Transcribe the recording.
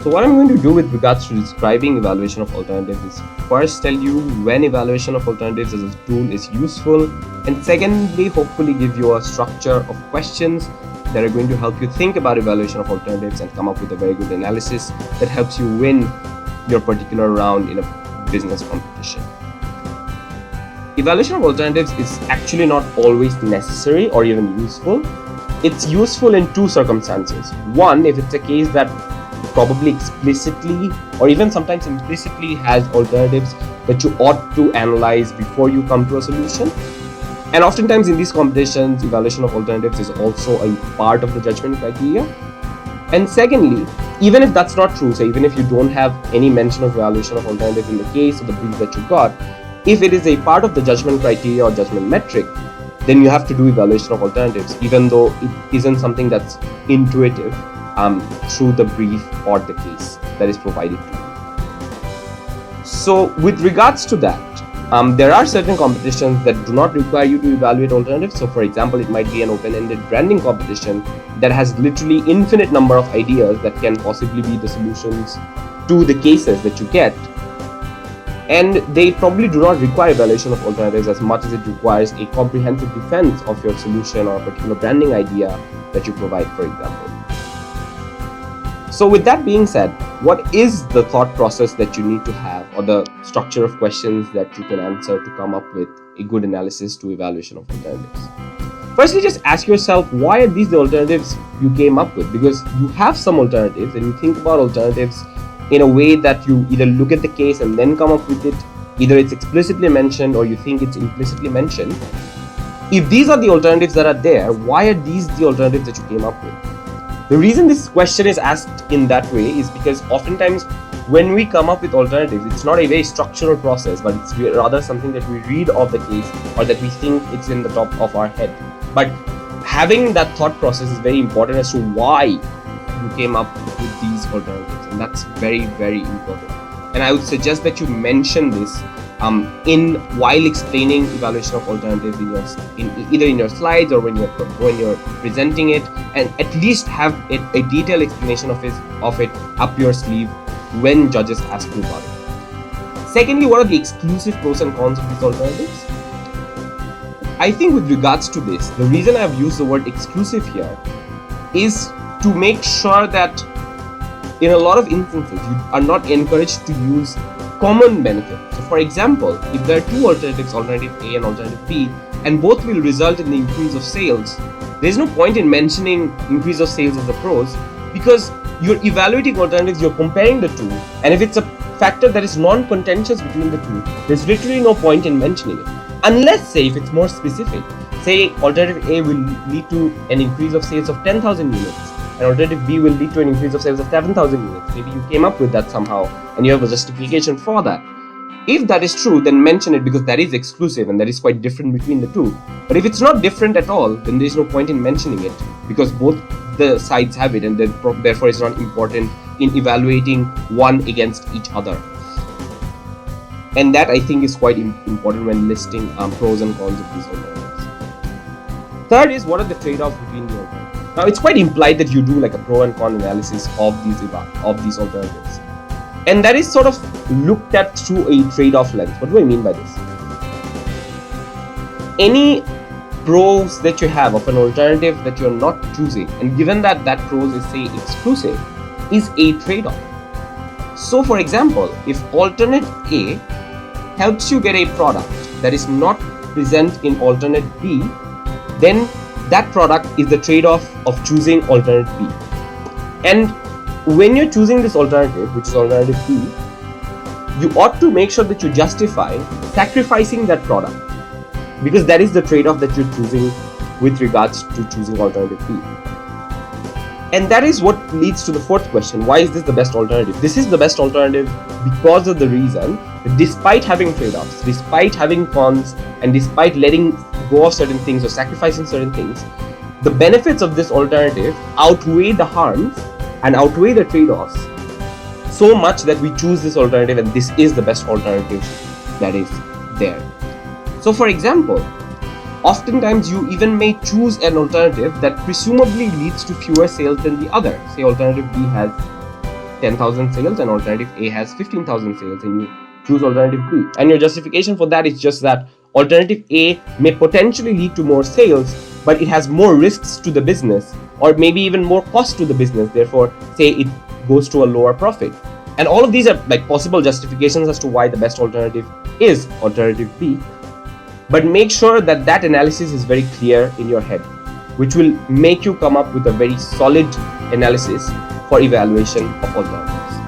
So what I'm going to do with regards to describing evaluation of alternatives is first tell you when evaluation of alternatives as a tool is useful, and secondly, hopefully give you a structure of questions that are going to help you think about evaluation of alternatives and come up with a very good analysis that helps you win your particular round in a business competition. Evaluation of alternatives is actually not always necessary or even useful. It's useful in two circumstances. One, if it's a case that probably explicitly or even sometimes implicitly has alternatives that you ought to analyze before you come to a solution. And oftentimes in these competitions, evaluation of alternatives is also a part of the judgment criteria. And secondly, even if that's not true, so even if you don't have any mention of evaluation of alternatives in the case of the brief that you got, if it is a part of the judgment criteria or judgment metric, then you have to do evaluation of alternatives, even though it isn't something that's intuitive through the brief or the case that is provided to you. So with regards to that, there are certain competitions that do not require you to evaluate alternatives. So for example, it might be an open-ended branding competition that has literally infinite number of ideas that can possibly be the solutions to the cases that you get. And they probably do not require evaluation of alternatives as much as it requires a comprehensive defense of your solution or a particular branding idea that you provide, for example. So with that being said, what is the thought process that you need to have, or the structure of questions that you can answer to come up with a good analysis to evaluation of alternatives? Firstly, just ask yourself, why are these the alternatives you came up with? Because you have some alternatives and you think about alternatives in a way that you either look at the case and then come up with it, either it's explicitly mentioned or you think it's implicitly mentioned. If these are the alternatives that are there, why are these the alternatives that you came up with? The reason this question is asked in that way is because oftentimes when we come up with alternatives, it's not a very structural process, but it's rather something that we read of the case or that we think it's in the top of our head. But having that thought process is very important as to why you came up with these alternatives, and that's very, very important. And I would suggest that you mention this while explaining evaluation of alternatives either in your slides or when you're presenting it, and at least have a detailed explanation of it up your sleeve when judges ask you about it. Secondly, what are the exclusive pros and cons of these alternatives? I think with regards to this, the reason I've used the word exclusive here is to make sure that in a lot of instances you are not encouraged to use common benefits. So for example, if there are two alternatives, alternative A and alternative B, and both will result in the increase of sales, there is no point in mentioning increase of sales as the pros, because you're evaluating alternatives, you're comparing the two, and if it's a factor that is non-contentious between the two, there's literally no point in mentioning it. Unless, say, if it's more specific, say alternative A will lead to an increase of sales of 10,000 units, and alternative B will lead to an increase of sales of 7,000 units. Maybe you came up with that somehow, and you have a justification for that. If that is true, then mention it, because that is exclusive and that is quite different between the two. But if it's not different at all, then there is no point in mentioning it, because both the sides have it, and therefore it's not important in evaluating one against each other. And that I think is quite important when listing pros and cons of these alternatives. Third is, what are the trade-offs between the alternatives? Now it's quite implied that you do like a pro and con analysis of these alternatives. And that is sort of looked at through a trade-off lens. What do I mean by this? Any pros that you have of an alternative that you're not choosing, and given that that pros is, say, exclusive, is a trade-off. So for example, if alternate A helps you get a product that is not present in alternate B, then that product is the trade-off of choosing alternate B. And when you're choosing this alternative, which is alternative B, you ought to make sure that you justify sacrificing that product, because that is the trade-off that you're choosing with regards to choosing alternative B. And that is what leads to the fourth question. Why is this the best alternative? This is the best alternative because of the reason that despite having trade-offs, despite having cons, and despite letting go of certain things or sacrificing certain things, the benefits of this alternative outweigh the harms and outweigh the trade-offs so much that we choose this alternative, and this is the best alternative that is there. So for example, oftentimes you even may choose an alternative that presumably leads to fewer sales than the other. Say alternative B has 10,000 sales and alternative A has 15,000 sales, and you choose alternative B. And your justification for that is just that alternative A may potentially lead to more sales, but it has more risks to the business, or maybe even more cost to the business. Therefore, say it goes to a lower profit. And all of these are like possible justifications as to why the best alternative is alternative B. But make sure that that analysis is very clear in your head, which will make you come up with a very solid analysis for evaluation of alternatives.